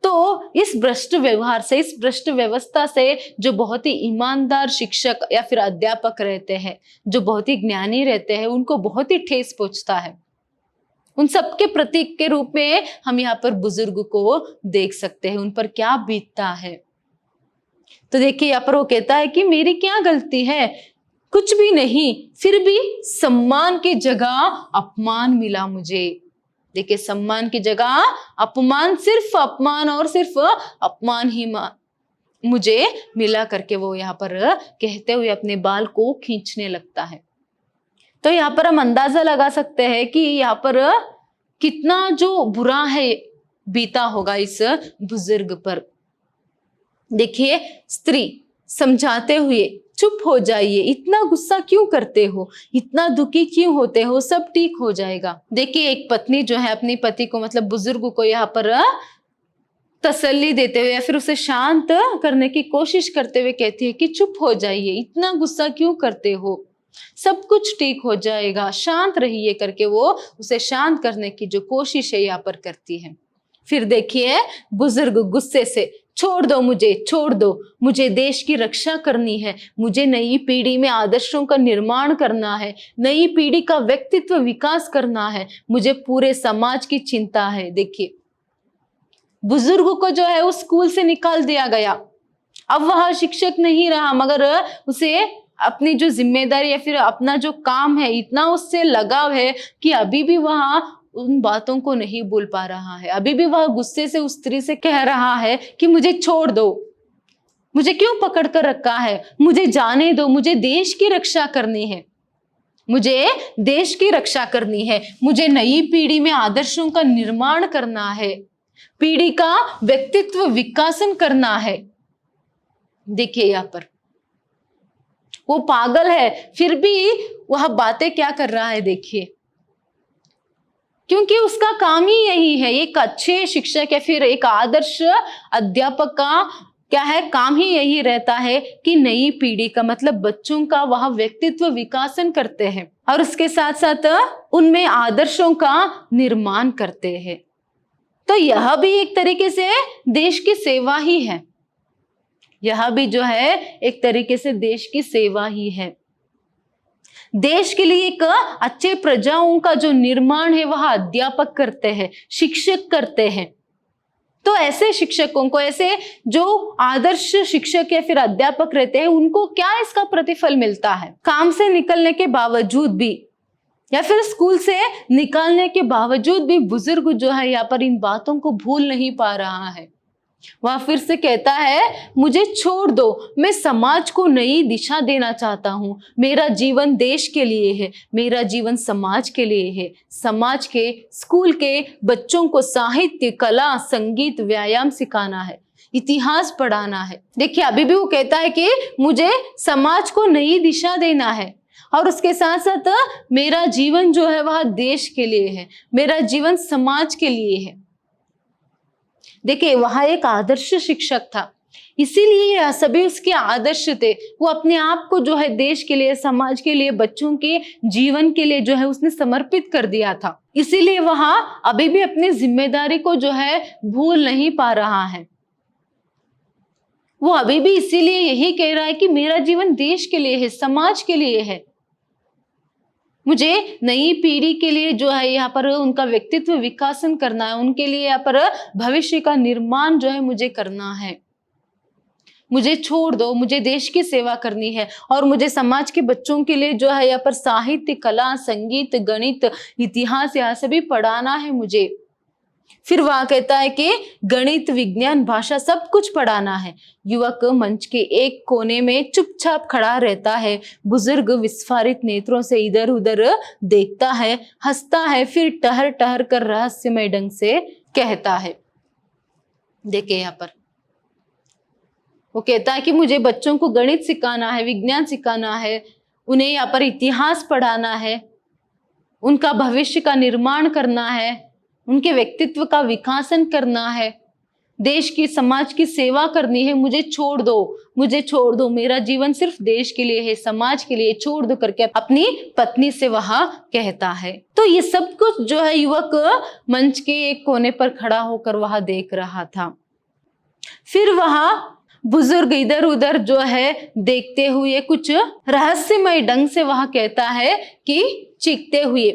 तो इस भ्रष्ट व्यवहार से, इस भ्रष्ट व्यवस्था से जो बहुत ही ईमानदार शिक्षक या फिर अध्यापक रहते हैं, जो बहुत ही ज्ञानी रहते हैं, उनको बहुत ही ठेस पहुंचता है। उन सबके प्रतीक के रूप में हम यहाँ पर बुजुर्ग को देख सकते हैं, उन पर क्या बीतता है। तो देखिए यहाँ पर वो कहता है कि मेरी क्या गलती है? कुछ भी नहीं, फिर भी सम्मान की जगह अपमान मिला मुझे। देखिए सम्मान की जगह अपमान, सिर्फ अपमान और सिर्फ अपमान ही मुझे मिला करके वो यहाँ पर कहते हुए अपने बाल को खींचने लगता है। तो यहाँ पर हम अंदाजा लगा सकते हैं कि यहाँ पर कितना जो बुरा है बीता होगा इस बुजुर्ग पर। देखिए स्त्री समझाते हुए, चुप हो जाइए, इतना गुस्सा क्यों करते हो, इतना दुखी क्यों होते हो, सब ठीक हो जाएगा। देखिए एक पत्नी जो है अपने पति को मतलब बुजुर्ग को यहाँ पर तसल्ली देते हुए या फिर उसे शांत करने की कोशिश करते हुए कहती है कि चुप हो जाइए, इतना गुस्सा क्यों करते हो, सब कुछ ठीक हो जाएगा, शांत रहिए करके वो उसे शांत करने की जो कोशिश है यहाँ पर करती है। फिर देखिए बुजुर्ग गुस्से से, छोड़ दो मुझे, छोड़ दो, मुझे देश की रक्षा करनी है, मुझे नई पीढ़ी में आदर्शों का निर्माण करना है, नई पीढ़ी का व्यक्तित्व विकास करना है, मुझे पूरे समाज की चिंता है। देखिए बुजुर्ग को जो है उस स्कूल से निकाल दिया गया, अब वह शिक्षक नहीं रहा, मगर उसे अपनी जो जिम्मेदारी या फिर अपना जो काम है, इतना उससे लगाव है कि अभी भी वह उन बातों को नहीं भूल पा रहा है। अभी भी वह गुस्से से उस स्त्री से कह रहा है कि मुझे छोड़ दो, मुझे क्यों पकड़ कर रखा है, मुझे जाने दो, मुझे देश की रक्षा करनी है, मुझे देश की रक्षा करनी है, मुझे नई पीढ़ी में आदर्शों का निर्माण करना है, पीढ़ी का व्यक्तित्व विकासन करना है। देखिए यहाँ पर वो पागल है, फिर भी वह बातें क्या कर रहा है, देखिए, क्योंकि उसका काम ही यही है। एक अच्छे शिक्षक या फिर एक आदर्श अध्यापक का क्या है, काम ही यही रहता है कि नई पीढ़ी का मतलब बच्चों का वह व्यक्तित्व विकासन करते हैं और उसके साथ साथ उनमें आदर्शों का निर्माण करते हैं। तो यह भी एक तरीके से देश की सेवा ही है, यह भी जो है एक तरीके से देश की सेवा ही है। देश के लिए एक अच्छे प्रजाओं का जो निर्माण है वह अध्यापक करते हैं, शिक्षक करते हैं। तो ऐसे शिक्षकों को, ऐसे जो आदर्श शिक्षक या फिर अध्यापक रहते हैं, उनको क्या इसका प्रतिफल मिलता है? काम से निकलने के बावजूद भी या फिर स्कूल से निकालने के बावजूद भी बुजुर्ग जो है यहाँ पर इन बातों को भूल नहीं पा रहा है। वह फिर से कहता है, मुझे छोड़ दो, मैं समाज को नई दिशा देना चाहता हूं, मेरा जीवन देश के लिए है, मेरा जीवन समाज के लिए है। समाज के, स्कूल के बच्चों को साहित्य, कला, संगीत, व्यायाम सिखाना है, इतिहास पढ़ाना है। देखिए अभी भी वो कहता है कि मुझे समाज को नई दिशा देना है और उसके साथ साथ मेरा जीवन जो है वह देश के लिए है, मेरा जीवन समाज के लिए है। देखिए वह एक आदर्श शिक्षक था, इसीलिए सभी उसके आदर्श थे। वो अपने आप को जो है देश के लिए, समाज के लिए, बच्चों के जीवन के लिए जो है उसने समर्पित कर दिया था। इसीलिए वह अभी भी अपनी जिम्मेदारी को जो है भूल नहीं पा रहा है। वो अभी भी इसीलिए यही कह रहा है कि मेरा जीवन देश के लिए है, समाज के लिए है, मुझे नई पीढ़ी के लिए जो है यहाँ पर उनका व्यक्तित्व विकासन करना है, उनके लिए यहाँ पर भविष्य का निर्माण जो है मुझे करना है। मुझे छोड़ दो, मुझे देश की सेवा करनी है और मुझे समाज के बच्चों के लिए जो है यहाँ पर साहित्य, कला, संगीत, गणित, इतिहास यहाँ सभी पढ़ाना है मुझे। फिर वह कहता है कि गणित, विज्ञान, भाषा सब कुछ पढ़ाना है। युवक मंच के एक कोने में चुपचाप खड़ा रहता है। बुजुर्ग विस्फारित नेत्रों से इधर उधर देखता है, हंसता है, फिर टहर टहर कर रहस्यमय ढंग से कहता है। देखिए यहाँ पर वो कहता है कि मुझे बच्चों को गणित सिखाना है, विज्ञान सिखाना है, उन्हें यहाँ पर इतिहास पढ़ाना है, उनका भविष्य का निर्माण करना है, उनके व्यक्तित्व का विकासन करना है, देश की, समाज की सेवा करनी है। मुझे छोड़ दो, मुझे छोड़ दो, मेरा जीवन सिर्फ देश के लिए है, समाज के लिए, छोड़ दो करके अपनी पत्नी से वह कहता है। तो ये सब कुछ जो है युवक मंच के एक कोने पर खड़ा होकर वह देख रहा था। फिर वह बुजुर्ग इधर उधर जो है देखते हुए कुछ रहस्यमय ढंग से वह कहता है कि चीखते हुए,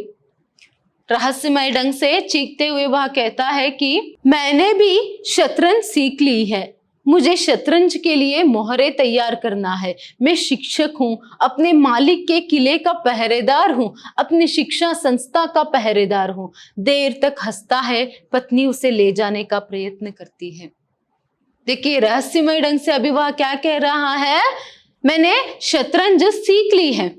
रहस्यमय ढंग से चीखते हुए वह कहता है कि मैंने भी शतरंज सीख ली है, मुझे शतरंज के लिए मोहरे तैयार करना है। मैं शिक्षक हूँ, अपने मालिक के किले का पहरेदार हूँ, अपनी शिक्षा संस्था का पहरेदार हूँ। देर तक हंसता है, पत्नी उसे ले जाने का प्रयत्न करती है। देखिए रहस्यमय ढंग से अभी वह क्या कह रहा है, मैंने शतरंज सीख ली है,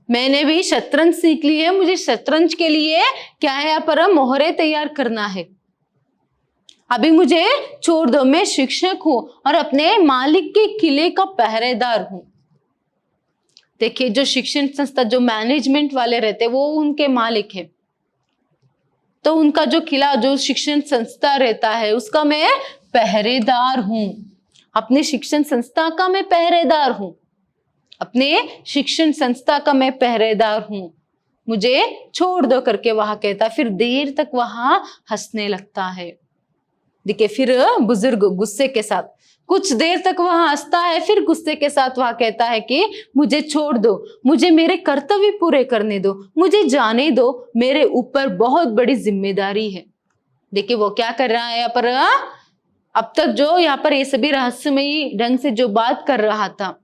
मैंने भी शतरंज सीख ली है, मुझे शतरंज के लिए क्या है यहाँ पर मोहरे तैयार करना है। अभी मुझे छोड़ दो, मैं शिक्षक हूं और अपने मालिक के किले का पहरेदार हूं। देखिए जो शिक्षण संस्था, जो मैनेजमेंट वाले रहते वो उनके मालिक है, तो उनका जो किला, जो शिक्षण संस्था रहता है उसका मैं पहरेदार हूं। अपने शिक्षण संस्था का मैं पहरेदार हूं, अपने शिक्षण संस्था का मैं पहरेदार हूं, मुझे छोड़ दो करके वह कहता। फिर देर तक वहां हंसने लगता है। देखिए फिर बुजुर्ग गुस्से के साथ कुछ देर तक वह हंसता है, फिर गुस्से के साथ वह कहता है कि मुझे छोड़ दो, मुझे मेरे कर्तव्य पूरे करने दो, मुझे जाने दो, मेरे ऊपर बहुत बड़ी जिम्मेदारी है। देखिए वो क्या कर रहा है यहाँ पर, अब तक जो यहाँ पर ये सभी रहस्यमयी ढंग से जो बात कर रहा था,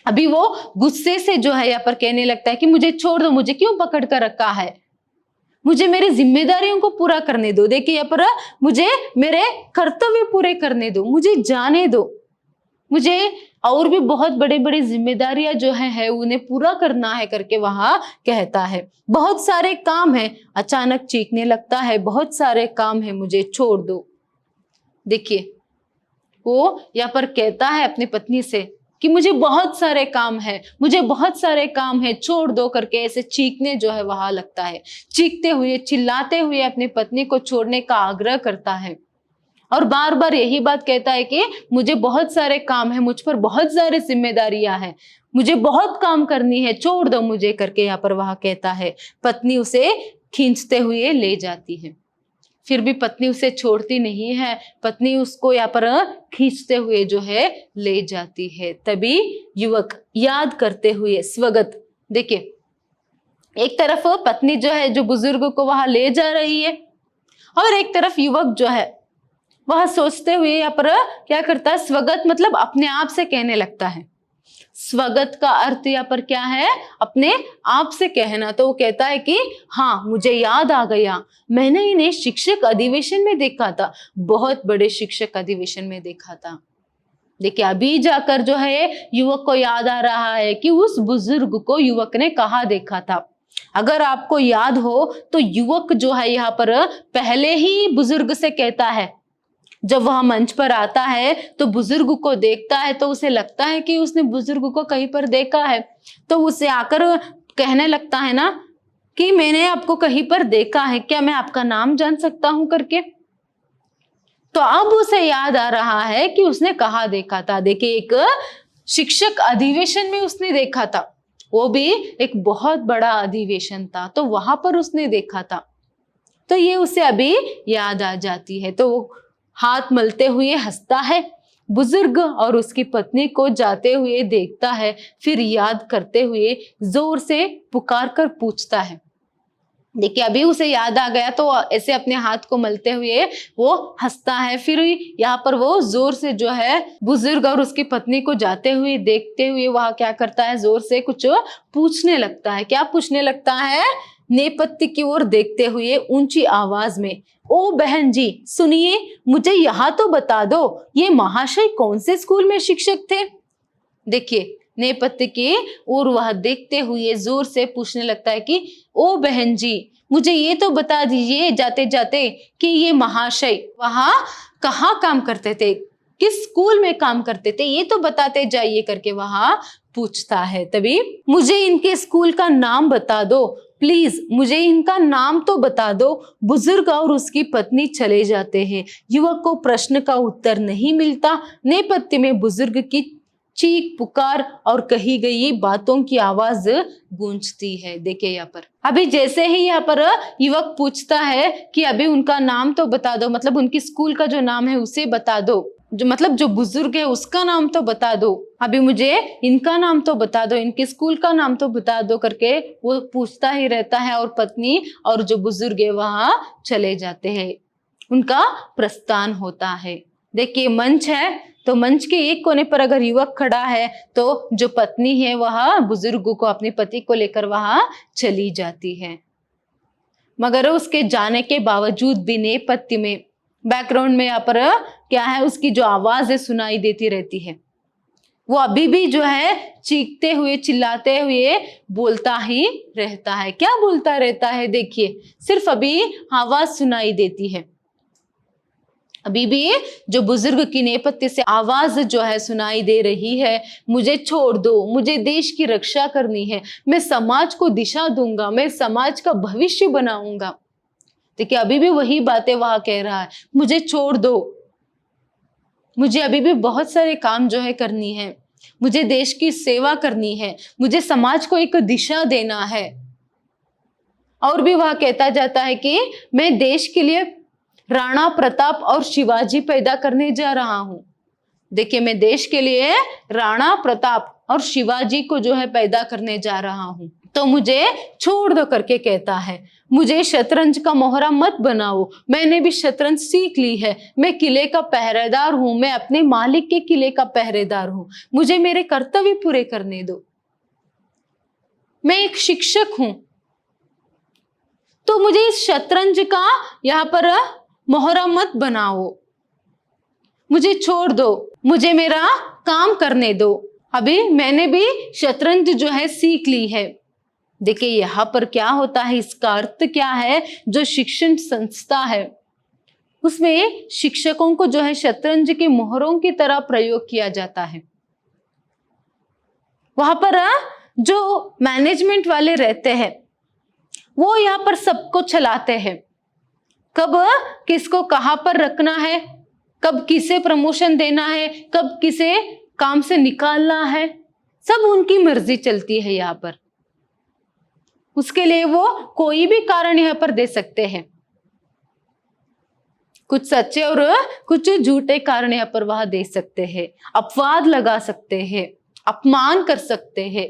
अभी वो गुस्से से जो है यहाँ पर कहने लगता है कि मुझे छोड़ दो, मुझे क्यों पकड़ कर रखा है, मुझे मेरी जिम्मेदारियों को पूरा करने दो। देखिए यहाँ पर मुझे मेरे कर्तव्य पूरे करने दो, मुझे जाने दो, मुझे और भी बहुत बड़ी बड़ी जिम्मेदारियां जो है उन्हें पूरा करना है करके वह कहता है। बहुत सारे काम है, अचानक चीखने लगता है, बहुत सारे काम है, मुझे छोड़ दो। देखिए वो यहाँ पर कहता है अपनी पत्नी से कि मुझे बहुत सारे काम है, मुझे बहुत सारे काम है, छोड़ दो करके ऐसे चीखने जो है वहां लगता है। चीखते हुए चिल्लाते हुए अपनी पत्नी को छोड़ने का आग्रह करता है और बार बार यही बात कहता है कि मुझे बहुत सारे काम है, मुझ पर बहुत सारी जिम्मेदारियां हैं, मुझे बहुत काम करनी है, छोड़ दो मुझे करके यहाँ पर वह कहता है। पत्नी उसे खींचते हुए ले जाती है, फिर भी पत्नी उसे छोड़ती नहीं है। पत्नी उसको यहाँ पर खींचते हुए जो है ले जाती है। तभी युवक याद करते हुए स्वगत, देखिए एक तरफ पत्नी जो है जो बुजुर्ग को वहां ले जा रही है और एक तरफ युवक जो है वह सोचते हुए यहाँ पर क्या करता है, स्वगत मतलब अपने आप से कहने लगता है। स्वगत का अर्थ यहाँ पर क्या है, अपने आप से कहना। तो वो कहता है कि हाँ मुझे याद आ गया, मैंने इन्हें शिक्षक अधिवेशन में देखा था, बहुत बड़े शिक्षक अधिवेशन में देखा था। देखिए अभी जाकर जो है युवक को याद आ रहा है कि उस बुजुर्ग को युवक ने कहाँ देखा था। अगर आपको याद हो तो युवक जो है यहाँ पर पहले ही बुजुर्ग से कहता है, जब वह मंच पर आता है तो बुजुर्ग को देखता है तो उसे लगता है कि उसने बुजुर्ग को कहीं पर देखा है, तो उसे आकर कहने लगता है ना कि मैंने आपको कहीं पर देखा है, क्या मैं आपका नाम जान सकता हूं करके। तो अब उसे याद आ रहा है कि उसने कहाँ देखा था। देखिए एक शिक्षक अधिवेशन में उसने देखा था, वो भी एक बहुत बड़ा अधिवेशन था, तो वहां पर उसने देखा था। तो ये उसे अभी याद आ जाती है। तो वो हाथ मलते हुए हंसता है, बुजुर्ग और उसकी पत्नी को जाते हुए देखता है, फिर याद करते हुए जोर से पुकार कर पूछता है। देखिए अभी उसे याद आ गया तो ऐसे अपने हाथ को मलते हुए वो हंसता है। फिर यहाँ पर वो जोर से जो है बुजुर्ग और उसकी पत्नी को जाते हुए देखते हुए वह क्या करता है, जोर से कुछ पूछने लगता है। क्या पूछने लगता है, नेपथ्य की ओर देखते हुए ऊंची आवाज में, ओ बहन जी सुनिए, मुझे यहाँ तो बता दो, ये महाशय कौन से स्कूल में शिक्षक थे। देखिए नेपथ्य की ओर वह देखते हुए जोर से पूछने लगता है कि ओ बहन जी मुझे ये तो बता दीजिए जाते जाते कि ये महाशय वहां कहाँ काम करते थे, किस स्कूल में काम करते थे, ये तो बताते जाइए करके वहां पूछता है। तभी मुझे इनके स्कूल का नाम बता दो, प्लीज मुझे इनका नाम तो बता दो। बुजुर्ग और उसकी पत्नी चले जाते हैं। युवक को प्रश्न का उत्तर नहीं मिलता। नेपथ्य में बुजुर्ग की चीख पुकार और कही गई बातों की आवाज गूंजती है। देखिए यहाँ पर अभी जैसे ही यहाँ पर युवक पूछता है कि अभी उनका नाम तो बता दो, मतलब उनकी स्कूल का जो नाम है उसे बता दो, जो मतलब जो बुजुर्ग है उसका नाम तो बता दो, अभी मुझे इनका नाम तो बता दो, इनके स्कूल का नाम तो बता दो करके वो पूछता ही रहता है। और पत्नी और जो बुजुर्ग है वहां चले जाते हैं, उनका प्रस्थान होता है। देखिए मंच है तो मंच के एक कोने पर अगर युवक खड़ा है तो जो पत्नी है वह बुजुर्ग को, अपने पति को लेकर वहां चली जाती है। मगर उसके जाने के बावजूद भी नेपथ्य में बैकग्राउंड में यहाँ पर क्या है, उसकी जो आवाज है सुनाई देती रहती है। वो अभी भी जो है चीखते हुए चिल्लाते हुए बोलता ही रहता है। क्या बोलता रहता है, देखिए सिर्फ अभी आवाज सुनाई देती है। अभी भी जो बुजुर्ग की नेपथ्य से आवाज जो है सुनाई दे रही है, मुझे छोड़ दो, मुझे देश की रक्षा करनी है, मैं समाज को दिशा दूंगा, मैं समाज का भविष्य बनाऊंगा। देखिए अभी भी वही बातें वहां कह रहा है, मुझे छोड़ दो, मुझे अभी भी बहुत सारे काम जो है करनी है, मुझे देश की सेवा करनी है, मुझे समाज को एक दिशा देना है। और भी वह कहता जाता है कि मैं देश के लिए राणा प्रताप और शिवाजी पैदा करने जा रहा हूं। देखिए मैं देश के लिए राणा प्रताप और शिवाजी को जो है पैदा करने जा रहा हूं, तो मुझे छोड़ दो करके कहता है। मुझे शतरंज का मोहरा मत बनाओ, मैंने भी शतरंज सीख ली है, मैं किले का पहरेदार हूं, मैं अपने मालिक के किले का पहरेदार हूं, मुझे मेरे कर्तव्य पूरे करने दो, मैं एक शिक्षक हूं, तो मुझे इस शतरंज का यहाँ पर मोहरा मत बनाओ, मुझे छोड़ दो, मुझे मेरा काम करने दो, अभी मैंने भी शतरंज जो है सीख ली है। देखिए यहाँ पर क्या होता है, इसका अर्थ क्या है, जो शिक्षण संस्था है उसमें शिक्षकों को जो है शतरंज के मोहरों की तरह प्रयोग किया जाता है। वहां पर जो मैनेजमेंट वाले रहते हैं वो यहाँ पर सबको चलाते हैं, कब किसको कहां पर रखना है, कब किसे प्रमोशन देना है, कब किसे काम से निकालना है, सब उनकी मर्जी चलती है यहाँ पर। उसके लिए वो कोई भी कारण यहाँ पर दे सकते हैं, कुछ सच्चे और कुछ झूठे कारण यहाँ पर वह दे सकते हैं, अपवाद लगा सकते हैं, अपमान कर सकते हैं।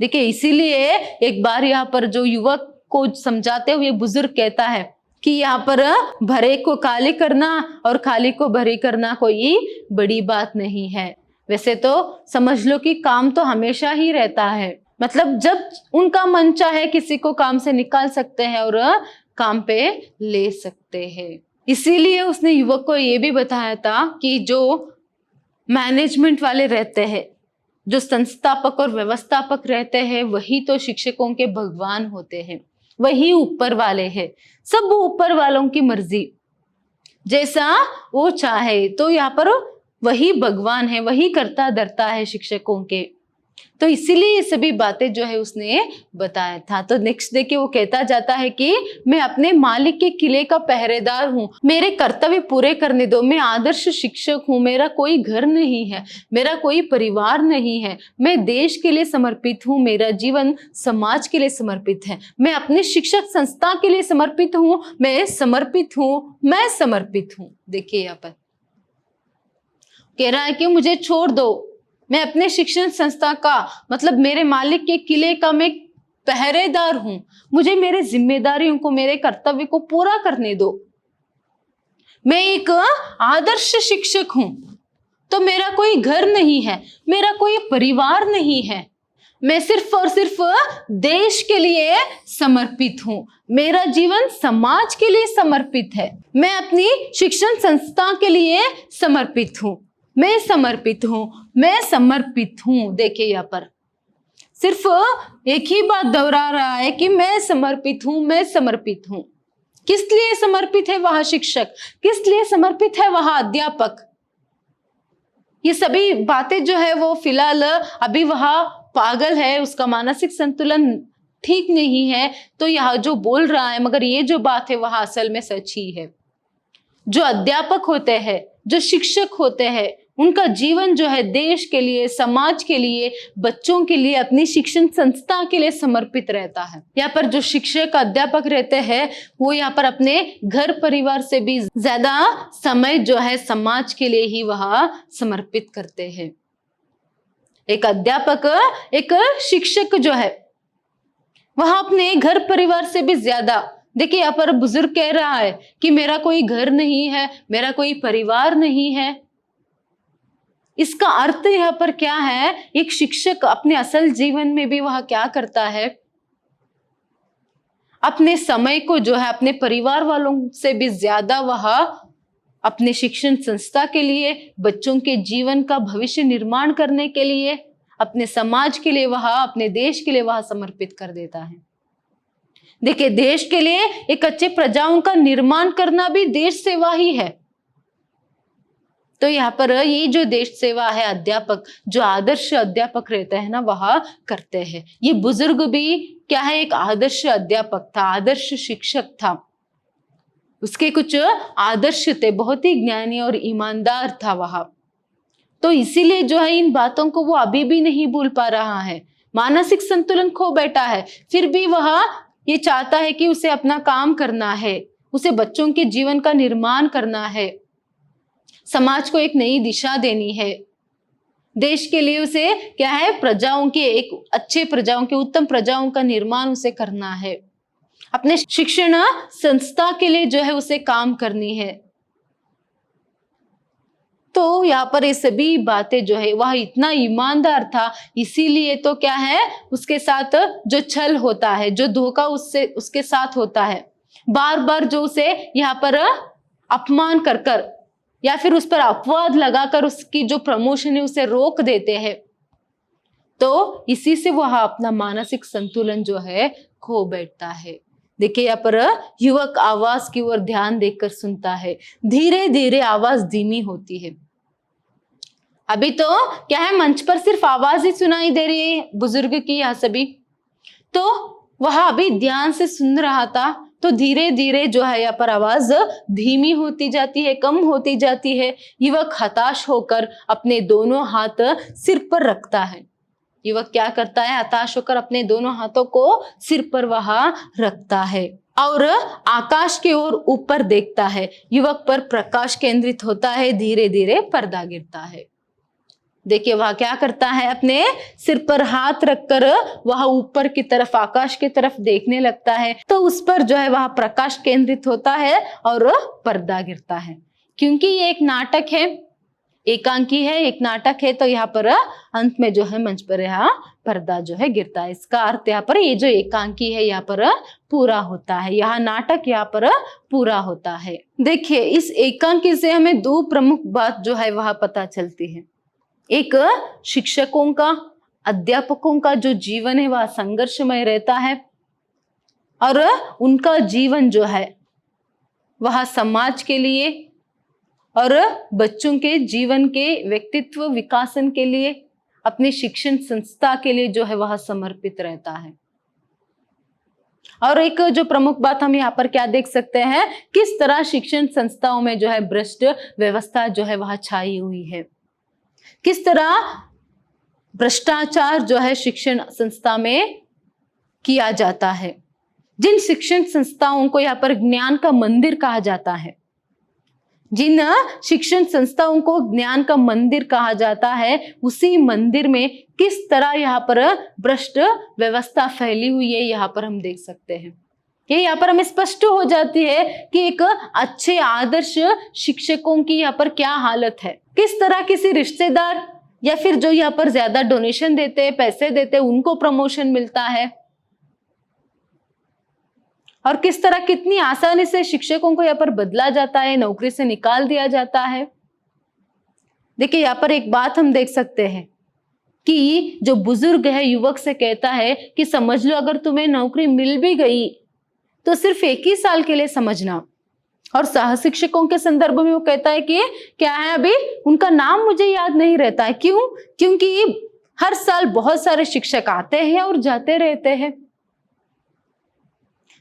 देखिए इसीलिए एक बार यहाँ पर जो युवक को समझाते हुए बुजुर्ग कहता है कि यहाँ पर भरे को खाली करना और खाली को भरे करना कोई बड़ी बात नहीं है। वैसे तो समझ लो कि काम तो हमेशा ही रहता है, मतलब जब उनका मन चाहे किसी को काम से निकाल सकते हैं और काम पे ले सकते हैं। इसीलिए उसने युवक को ये भी बताया था कि जो मैनेजमेंट वाले रहते हैं, जो संस्थापक और व्यवस्थापक रहते हैं, वही तो शिक्षकों के भगवान होते हैं, वही ऊपर वाले हैं। सब वो ऊपर वालों की मर्जी, जैसा वो चाहे तो यहाँ पर वही भगवान है, वही करता धरता है शिक्षकों के। तो इसीलिए ये सभी बातें जो है उसने बताया था। तो नेक्स्ट देखिए वो कहता जाता है कि मैं अपने मालिक के किले का पहरेदार हूँ, मेरे कर्तव्य पूरे करने दो, मैं आदर्श शिक्षक हूँ, मेरा कोई घर नहीं है, मेरा कोई परिवार नहीं है, मैं देश के लिए समर्पित हूँ, मेरा जीवन समाज के लिए समर्पित है, मैं अपने शिक्षक संस्था के लिए समर्पित हूँ, मैं समर्पित हूँ, मैं समर्पित हूँ। देखिए यहाँ पर कह रहा है कि मुझे छोड़ दो, मैं अपने शिक्षण संस्था का मतलब मेरे मालिक के किले का मैं पहरेदार हूं, मुझे मेरे जिम्मेदारियों को, मेरे कर्तव्य को पूरा करने दो। मैं एक आदर्श शिक्षक हूं, तो मेरा कोई घर नहीं है, मेरा कोई परिवार नहीं है, मैं सिर्फ और सिर्फ देश के लिए समर्पित हूं, मेरा जीवन समाज के लिए समर्पित है, मैं अपनी शिक्षण संस्था के लिए समर्पित हूं, मैं समर्पित हूं, मैं समर्पित हूं। देखिए यहाँ पर सिर्फ एक ही बात दोहरा रहा है कि मैं समर्पित हूं, मैं समर्पित हूं। किस लिए समर्पित है वह शिक्षक, किस लिए समर्पित है वह अध्यापक? ये सभी बातें जो है वो फिलहाल अभी वह पागल है, उसका मानसिक संतुलन ठीक नहीं है, तो यह जो बोल रहा है, मगर ये जो बात है वह असल में सच ही है। जो अध्यापक होते हैं, जो शिक्षक होते हैं, उनका जीवन जो है देश के लिए, समाज के लिए, बच्चों के लिए, अपनी शिक्षण संस्था के लिए समर्पित रहता है। यहाँ पर जो शिक्षक अध्यापक रहते हैं वो यहाँ पर अपने घर परिवार से भी ज्यादा समय जो है समाज के लिए ही वह समर्पित करते हैं। एक अध्यापक, एक शिक्षक जो है वह अपने घर परिवार से भी ज्यादा, देखिए यहाँ पर बुजुर्ग कह रहा है कि मेरा कोई घर नहीं है, मेरा कोई परिवार नहीं है। इसका अर्थ यहाँ पर क्या है, एक शिक्षक अपने असल जीवन में भी वह क्या करता है, अपने समय को जो है अपने परिवार वालों से भी ज्यादा वह अपने शिक्षण संस्था के लिए, बच्चों के जीवन का भविष्य निर्माण करने के लिए, अपने समाज के लिए वह, अपने देश के लिए वह समर्पित कर देता है। देखिए देश के लिए एक अच्छे प्रजाओं का निर्माण करना भी देश सेवा ही है। तो यहाँ पर ये जो देश सेवा है, अध्यापक जो आदर्श अध्यापक रहते हैं ना वह करते हैं। ये बुजुर्ग भी क्या है, एक आदर्श अध्यापक था, आदर्श शिक्षक था, उसके कुछ आदर्श थे, बहुत ही ज्ञानी और ईमानदार था वह। तो इसीलिए जो है इन बातों को वो अभी भी नहीं भूल पा रहा है, मानसिक संतुलन खो बैठा है, फिर भी वह ये चाहता है कि उसे अपना काम करना है, उसे बच्चों के जीवन का निर्माण करना है, समाज को एक नई दिशा देनी है, देश के लिए उसे क्या है, प्रजाओं के, एक अच्छे प्रजाओं के, उत्तम प्रजाओं का निर्माण उसे करना है, अपने शिक्षण संस्था के लिए जो है उसे काम करनी है। तो यहाँ पर ये सभी बातें जो है वह इतना ईमानदार था, इसीलिए तो क्या है उसके साथ जो छल होता है, जो धोखा उसके साथ होता है, बार बार जो उसे यहाँ पर अपमान कर कर या फिर उस पर अपवाद लगाकर उसकी जो प्रमोशन है उसे रोक देते हैं, तो इसी से वह अपना मानसिक संतुलन जो है खो बैठता है। देखिए यहाँ पर युवक आवाज की ओर ध्यान देकर सुनता है। धीरे धीरे आवाज धीमी होती है। अभी तो क्या है, मंच पर सिर्फ आवाज ही सुनाई दे रही है बुजुर्ग की यहाँ सभी, तो वह अभी ध्यान से सुन रहा था, तो धीरे धीरे जो है यहाँ पर आवाज धीमी होती जाती है, कम होती जाती है। युवक हताश होकर अपने दोनों हाथ सिर पर रखता है। युवक क्या करता है, हताश होकर अपने दोनों हाथों को सिर पर वहां रखता है और आकाश की ओर ऊपर देखता है। युवक पर प्रकाश केंद्रित होता है। धीरे धीरे पर्दा गिरता है। देखिए वह क्या करता है, अपने सिर पर हाथ रखकर वह ऊपर की तरफ, आकाश की तरफ देखने लगता है, तो उस पर जो है वह प्रकाश केंद्रित होता है और पर्दा गिरता है। क्योंकि ये एक नाटक है, एकांकी है, एक नाटक है, तो यहाँ पर अंत में जो है मंच पर यहाँ पर्दा जो है गिरता है। इसका अर्थ यहाँ पर ये जो एकांकी है यहाँ पर पूरा होता है, यहाँ नाटक यहाँ पर पूरा होता है। देखिए इस एकांकी से हमें दो प्रमुख बात जो है वह पता चलती है। एक, शिक्षकों का, अध्यापकों का जो जीवन है वह संघर्षमय रहता है और उनका जीवन जो है वह समाज के लिए और बच्चों के जीवन के व्यक्तित्व विकासन के लिए, अपनी शिक्षण संस्था के लिए जो है वह समर्पित रहता है। और एक जो प्रमुख बात हम यहाँ पर क्या देख सकते हैं, किस तरह शिक्षण संस्थाओं में जो है भ्रष्ट व्यवस्था जो है वह छाई हुई है, किस तरह भ्रष्टाचार जो है शिक्षण संस्था में किया जाता है। जिन शिक्षण संस्थाओं को यहाँ पर ज्ञान का मंदिर कहा जाता है, जिन शिक्षण संस्थाओं को ज्ञान का मंदिर कहा जाता है, उसी मंदिर में किस तरह यहाँ पर भ्रष्ट व्यवस्था फैली हुई है यहाँ पर हम देख सकते हैं। ये यहाँ पर हमें स्पष्ट हो जाती है कि एक अच्छे आदर्श शिक्षकों की यहाँ पर क्या हालत है। किस तरह किसी रिश्तेदार या फिर जो यहाँ पर ज्यादा डोनेशन देते हैं, पैसे देते हैं, उनको प्रमोशन मिलता है, और किस तरह कितनी आसानी से शिक्षकों को यहाँ पर बदला जाता है, नौकरी से निकाल दिया जाता है। देखिए यहाँ पर एक बात हम देख सकते हैं कि जो बुजुर्ग है युवक से कहता है कि समझ लो अगर तुम्हें नौकरी मिल भी गई तो सिर्फ 1 ही साल के लिए समझना। और सह शिक्षकों के संदर्भ में वो कहता है कि क्या है, अभी उनका नाम मुझे याद नहीं रहता है। क्यों? क्योंकि हर साल बहुत सारे शिक्षक आते हैं और जाते रहते हैं,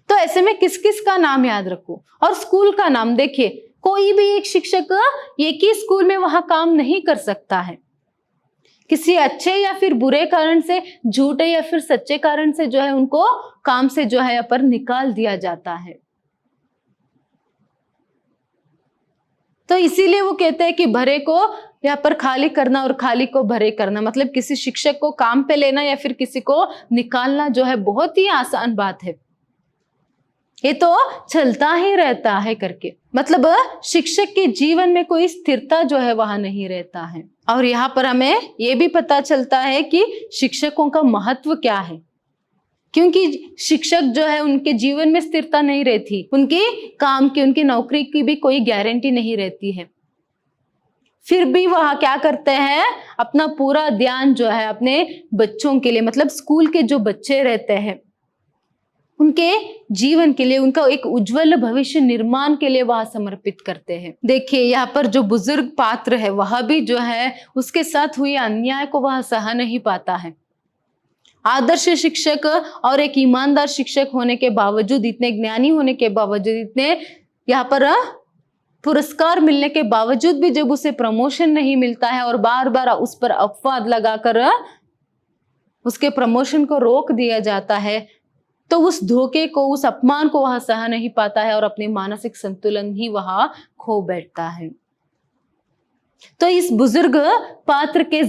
तो ऐसे में किस किस का नाम याद रखूं। और स्कूल का नाम देखिए, कोई भी एक शिक्षक एक ही स्कूल में वहां काम नहीं कर सकता है। किसी अच्छे या फिर बुरे कारण से, झूठे या फिर सच्चे कारण से जो है उनको काम से जो है यहाँ पर निकाल दिया जाता है। तो इसीलिए वो कहते हैं कि भरे को यहाँ पर खाली करना और खाली को भरे करना, मतलब किसी शिक्षक को काम पे लेना या फिर किसी को निकालना जो है बहुत ही आसान बात है, ये तो चलता ही रहता है करके। मतलब शिक्षक के जीवन में कोई स्थिरता जो है वहां नहीं रहता है। और यहाँ पर हमें ये भी पता चलता है कि शिक्षकों का महत्व क्या है, क्योंकि शिक्षक जो है उनके जीवन में स्थिरता नहीं रहती, उनके काम की, उनकी नौकरी की भी कोई गारंटी नहीं रहती है। फिर भी वह क्या करते हैं, अपना पूरा ध्यान जो है अपने बच्चों के लिए, मतलब स्कूल के जो बच्चे रहते हैं उनके जीवन के लिए, उनका एक उज्जवल भविष्य निर्माण के लिए वह समर्पित करते हैं। देखिए यहाँ पर जो बुजुर्ग पात्र है वह भी जो है उसके साथ हुए अन्याय को वह सह नहीं पाता है। आदर्श शिक्षक और एक ईमानदार शिक्षक होने के बावजूद, इतने ज्ञानी होने के बावजूद, इतने यहाँ पर पुरस्कार मिलने के बावजूद भी जब उसे प्रमोशन नहीं मिलता है और बार बार उस पर अपवाद लगाकर उसके प्रमोशन को रोक दिया जाता है, तो उस धोखे को, उस अपमान को वह सह नहीं पाता है और अपने मानसिक संतुलन ही वह खो बैठता है। तो इस बुजुर्ग पात्र के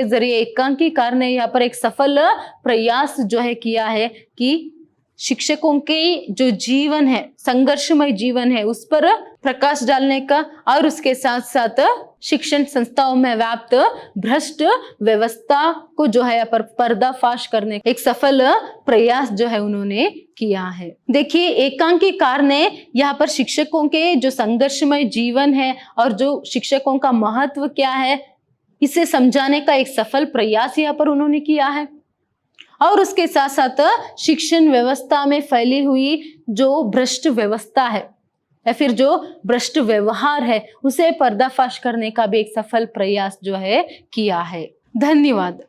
जरिए एकांकीकार ने यहाँ पर एक सफल प्रयास जो है किया है कि शिक्षकों के जो जीवन है, संघर्षमय जीवन है, उस पर प्रकाश डालने का और उसके साथ साथ शिक्षण संस्थाओं में व्याप्त भ्रष्ट व्यवस्था को जो है पर्दाफाश करने एक सफल प्रयास जो है उन्होंने किया है। देखिए, एकांकीकार ने यहाँ पर शिक्षकों के जो संघर्षमय जीवन है और जो शिक्षकों का महत्व क्या है, इसे समझाने का एक सफल प्रयास यहाँ पर उन्होंने किया है। और उसके साथ साथ शिक्षण व्यवस्था में फैली हुई जो भ्रष्ट व्यवस्था है या फिर जो भ्रष्ट व्यवहार है, उसे पर्दाफाश करने का भी एक सफल प्रयास जो है किया है। धन्यवाद।